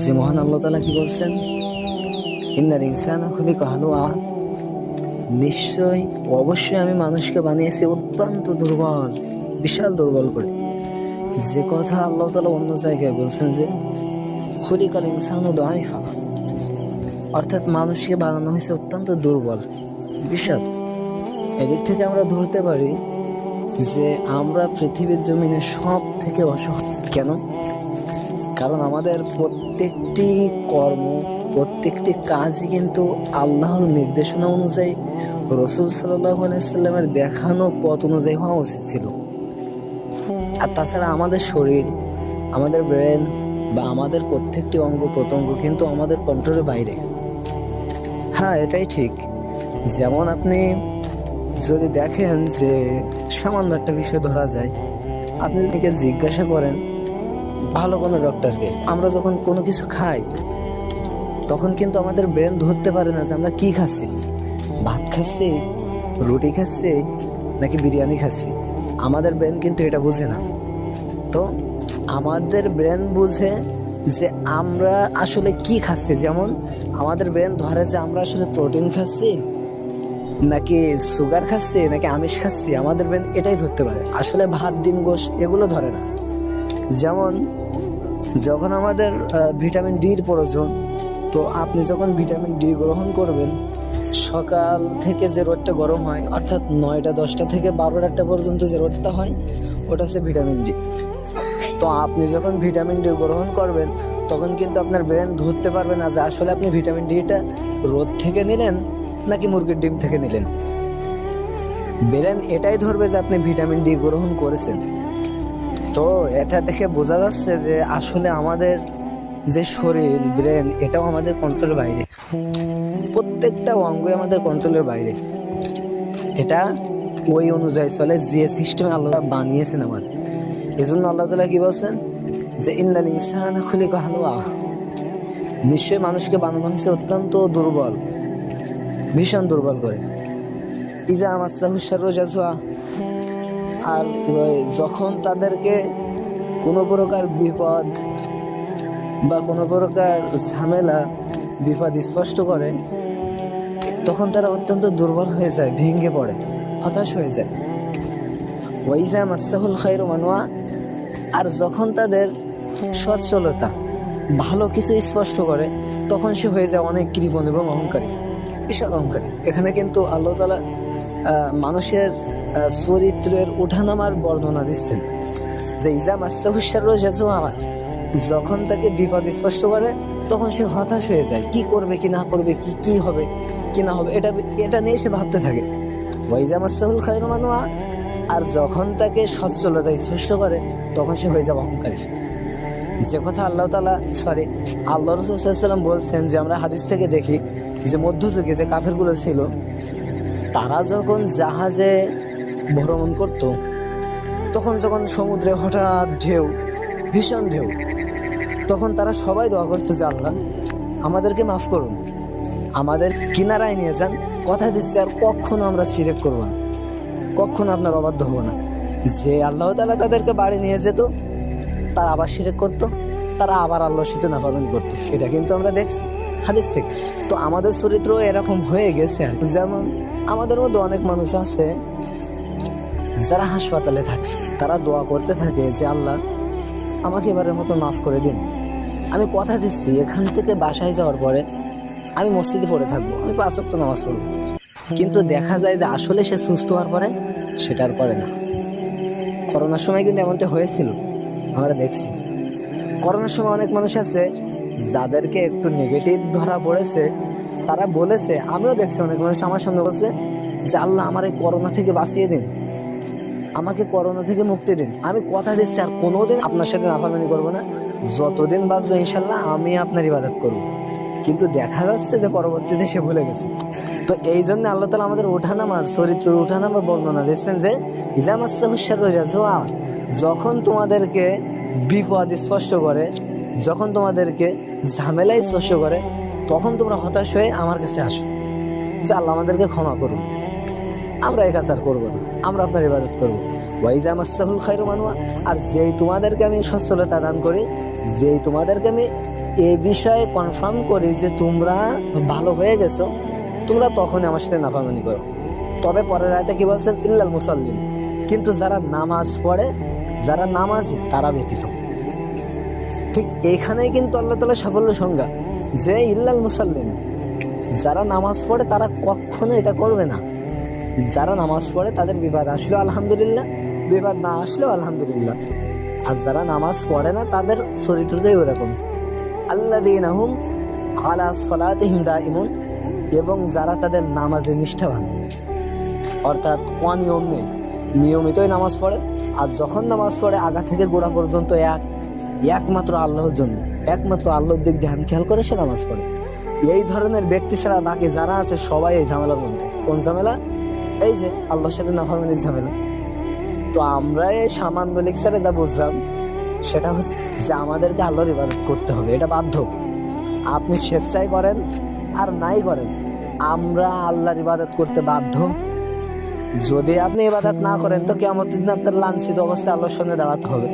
যে মহান আল্লাহ তাআলা কি বলছেন, ইন্নাল ইনসানা খুলিকা হালুআ, নিশ্চয় অবশ্যই আমি মানুষকে বানিয়েছি অত্যন্ত দুর্বল, বিশাল দুর্বল করে। যে কথা আল্লাহ তাআলা অন্য জায়গায় বলছেন যে খুলিকাল ইনসানু দাঈফা, অর্থাৎ মানুষকে বানানো হয়েছে অত্যন্ত দুর্বল, বিশাল। এদিক থেকে আমরা ধরতে পারি যে আমরা পৃথিবীর জমিনে সব থেকে অসহায়। কেন? কারণ আমাদের প্রত্যেকটি কর্ম, প্রত্যেকটি কাজই কিন্তু আল্লাহর নির্দেশনা অনুযায়ী, রাসূল সাল্লাল্লাহু আলাইহি সাল্লামের দেখানো পথ অনুযায়ী হওয়া উচিত ছিল। আর তাছাড়া আমাদের শরীর, আমাদের ব্রেন বা আমাদের প্রত্যেকটি অঙ্গ প্রত্যঙ্গ কিন্তু আমাদের কন্ট্রোলের বাইরে। হ্যাঁ, এটাই ঠিক। যেমন আপনি যদি দেখেন যে সামান্য একটা বিষয় ধরা যায়, আপনি যদি জিজ্ঞাসা করেন ভালো কোনো ডক্টরকে, আমরা যখন কোনো কিছু খাই তখন কিন্তু আমাদের ব্রেন ধরতে পারে না যে আমরা কি খাচ্ছি, ভাত খাচ্ছি, রুটি খাচ্ছি নাকি বিরিয়ানি খাচ্ছি। আমাদের ব্রেন কিন্তু এটা বুঝে না। তো আমাদের ব্রেন বুঝে যে আমরা আসলে কি খাচ্ছি। যেমন আমাদের ব্রেন ধরে যে আমরা আসলে প্রোটিন খাচ্ছি নাকি সুগার খাচ্ছি নাকি আমিষ খাচ্ছি। আমাদের ব্রেন এটাই ধরতে পারে, আসলে ভাত ডিম গোশ এগুলো ধরে না। যেমন যখন আমাদের ভিটামিন ডির প্রয়োজন, তো আপনি যখন ভিটামিন ডি গ্রহণ করবেন, সকাল থেকে যে রোদটা গরম হয়, অর্থাৎ 9টা 10টা থেকে 12টা পর্যন্ত যে রোদটা হয়, ওটা হচ্ছে ভিটামিন ডি। তো আপনি যখন ভিটামিন ডি গ্রহণ করবেন তখন কিন্তু আপনার ব্রেন ধরতে পারবে না যে আসলে আপনি ভিটামিন ডিটা রোদ থেকে নিলেন নাকি মুরগির ডিম থেকে নিলেন। ব্রেন এটাই ধরবে যে আপনি ভিটামিন ডি গ্রহণ করেছেন। তো এটা দেখে বোঝা যাচ্ছে যে আসলে আমাদের যে শরীর, ব্রেন, এটাও আমাদের কন্ট্রোলের বাইরে। প্রত্যেকটা অঙ্গই আমাদের কন্ট্রোলের বাইরে। এটা ওই অনুযায়ী চলে যে সিস্টেমে আল্লাহ বানিয়েছেন আমাদের। এই জন্য আল্লাহ তাআলা কি বলছেন যে ইন্নাল ইনসানা খুলিকা হালুআ, নিশ্চয় মানুষকে বানানো হয়েছে অত্যন্ত দুর্বল, ভীষণ দুর্বল করে। ইজা মাসসাহু শাররু জাযুআ, আর যখন তাদেরকে কোনো প্রকার বিপদ বা কোনো প্রকার ঝামেলা, বিপদ স্পষ্ট করে, তখন তারা অত্যন্ত দুর্বল হয়ে যায়, ভেঙে পড়ে, হতাশ হয়ে যায়। ওয়াইজা মাসসাহুল খায়রু মানুআ, আর যখন তাদের সচ্ছলতা, ভালো কিছু স্পষ্ট করে, তখন সে হয়ে যায় অনেক কৃপণ এবং অহংকারী, বিশাল অহংকারী। এখানে কিন্তু আল্লাহ তাআলা মানুষের চরিত্রের ওঠানামার বর্ণনা দিচ্ছেন যে ইজা মাসসাহু শাররু জাযুআ, যখন তাকে বিপদ স্পষ্ট করে তখন সে হতাশ হয়ে যায়, কি করবে কি না করবে, কি হবে কি না হবে, এটা নিয়ে সে ভাবতে থাকে। ওয়াইজা মাসসাহুল খায়রু মানুআ, আর যখন তাকে সচ্ছলতা স্পষ্ট করে তখন সে হয়ে যাবে অহংকারী। যে কথা আল্লাহ রাসূল সাল্লাল্লাহু আলাইহি ওয়াসাল্লাম বলছেন, যে আমরা হাদিস থেকে দেখি যে মধ্যযুগে যে কাফেরগুলো ছিল, তারা যখন জাহাজে ভ্রমণ করত, তখন যখন সমুদ্রে হঠাৎ ঢেউ, ভীষণ ঢেউ, তখন তারা সবাই দোয়া করতো যে আল্লাহ আমাদেরকে মাফ করুন, আমাদের কিনারায় নিয়ে যান, কথা দিচ্ছি আর কখনো আমরা শিরক করব না, কখনো আপনার অবাধ্য হব না। যে আল্লাহ তাআলা তাদেরকে বাড়ি নিয়ে যেত, তারা আবার শিরক করতো, তারা আবার আল্লাহর সাথে নাফরমানি করতো। এটা কিন্তু আমরা দেখছি হাদিস থেকে। তো আমাদের চরিত্র এরকম হয়ে গেছে। যেমন আমাদের মধ্যে অনেক মানুষ আছে যারা হাসপাতালে থাকে, তারা দোয়া করতে থাকে যে আল্লাহ আমাকে এবারের মতো মাফ করে দিন, আমি কথা দিচ্ছি এখান থেকে বাসায় যাওয়ার পরে আমি মসজিদে পড়ে থাকবো, আমি 5 ওয়াক্ত নামাজ পড়বো। কিন্তু দেখা যায় যে আসলে সে সুস্থ হওয়ার পরে সেটা আর করে না। করোনার সময় কিন্তু এমনটা হয়েছিল, আমরা দেখছি। করোনার সময় অনেক মানুষ আছে যাদেরকে একটু নেগেটিভ ধরা পড়েছে, তারা বলেছে, আমিও দেখছি অনেক মানুষ আমার সঙ্গে বলছে যে আল্লাহ আমার এই করোনা থেকে বাঁচিয়ে দিন, আমাকে করোনা থেকে মুক্তি দিন, আমি কথা দিচ্ছি আর কোনোদিন আপনার সাথে নাফরমানি করবো না, যতদিন বাঁচবো ইনশাল্লাহ আমি আপনার ইবাদত করবো। কিন্তু দেখা যাচ্ছে যে পরবর্তীতে সে ভুলে গেছে। তো এই জন্য আল্লাহ তাআলা আমাদের ওঠানামার, চরিত্রের ওঠানামার বর্ণনা দিচ্ছেন যে ইজা মাসসাহু শাররু জাযুআ, যখন তোমাদেরকে বিপদ স্পর্শ করে, যখন তোমাদেরকে ঝামেলা স্পর্শ করে, তখন তোমরা হতাশ হয়ে আমার কাছে আসো যে আল্লাহ আমাদেরকে ক্ষমা করুন, আমরা এই কাজ আর করবো না, আমরা আপনার ইবাদত করবো। ওয়াইজা মাসসাহুল খায়রু মানুআ, আর যেই তোমাদেরকে আমি সচ্ছলতা দান করি, যেই তোমাদেরকে আমি এ বিষয়ে কনফার্ম করি যে তোমরা ভালো হয়ে গেছো, তোমরা তখনই আমার সাথে নাফরমানি করো। তবে পরের আয়াতে কি বলছেন, ইল্লাল মুসাল্লিন, কিন্তু যারা নামাজ পড়ে, যারা নামাজি তারা ব্যতীত। ঠিক এখানেই কিন্তু আল্লাহ তাআলা সাফল্য সংজ্ঞা, যে ইল্লাল মুসাল্লিন, যারা নামাজ পড়ে তারা কখনো এটা করবে না। যারা নামাজ পড়ে তাদের বিবাদ আসলেও আলহামদুলিল্লাহ, বিবাদ না আসলেও আলহামদুলিল্লাহ। আর যারা নামাজ পড়ে না তাদের চরিত্রটাই ওরকম, আল্লাযীনা হুম আলা সালাতিহিম দাঈমুন, এবং যারা তাদের নামাজে নিষ্ঠাবান, অর্থাৎ অনিয়ম নেই, নিয়মিতই নামাজ পড়ে। আর যখন নামাজ পড়ে আগা থেকে গোড়া পর্যন্ত একমাত্র আল্লাহর জন্য, একমাত্র আল্লাহর দিক ধ্যান খেয়াল করে সে নামাজ পড়ে। এই ধরনের ব্যক্তি ছাড়া বাকি যারা আছে সবাই এই ঝামেলার জন্য। কোন ঝামেলা? এই যে আল্লাহর সাথে নাফরমানির ঝামেলা। তো আমরা এই সামান্য লেকচারে যা বুঝলাম সেটা হচ্ছে যে আমাদেরকে আল্লাহর ইবাদত করতে হবে, এটা বাধ্য। আপনি স্বেচ্ছায় করেন আর নাই করেন, আমরা আল্লাহর ইবাদত করতে বাধ্য। যদি আপনি ইবাদত না করেন তো কিয়ামতের দিন আপনার লাঞ্ছিত অবস্থায় আল্লাহর সামনে দাঁড়াতে হবে।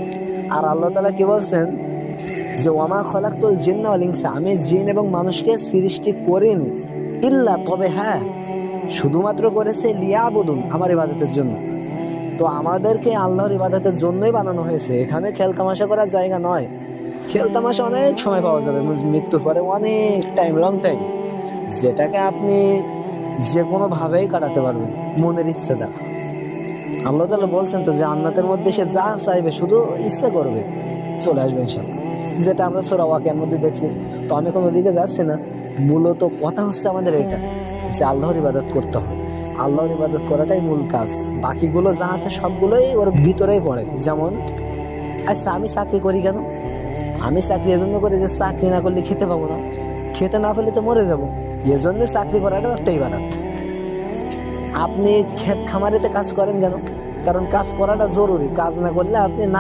আর আল্লাহ তাআলা কি বলছেন যে ওয়ামা খালাকতুল জিন্না ওয়াল ইনসা, আমি জিন এবং মানুষকে সৃষ্টি করিনি, ইল্লা, তবে হ্যাঁ শুধুমাত্র করেছে লিয়াবুদুন, আমার ইবাদতের জন্য। তো আমাদেরকে আল্লাহর ইবাদতের জন্যই বানানো হয়েছে, এখানে খেল তামাশা করার জায়গা নয়। খেল তামাশা অনেক সময় পাওয়া যাবে, মৃত্যুর পরে অনেক টাইম, লং টাইম, যেটাকে আপনি যে কোনো ভাবেই কাটাতে পারবেন মনের ইচ্ছে দ্বারা। আল্লাহ তাআলা বলছেন তো যে জান্নাতের মধ্যে সে যা চাইবে শুধু ইচ্ছে করবে চলে আসবে ইনশাআল্লাহ, যেটা আমরা সূরা ওয়াকিয়ার মধ্যে দেখছি। তো আমি কোনো দিকে যাচ্ছি না, মূলত কথা হচ্ছে আমাদের এটা যে আল্লাহর ইবাদত করতে হবে, আল্লাহর ইবাদত করাটাই মূল কাজ। বাকিগুলো যা আছে সবগুলোই ওর ভিতরেই পড়ে। যেমন আচ্ছা আমি চাকরি করি কেন? আমি চাকরি এজন্য করি যে চাকরি না করলে খেতে পাবো না, খেতে না পেলে তো মরে যাবো, এজন্য চাকরি করাটাও একটা ইবাদত। আপনি ক্ষেত খামারেতে কাজ করেন কেন? কারণ কাজ করাটা জরুরি, কাজ না করলে আপনি না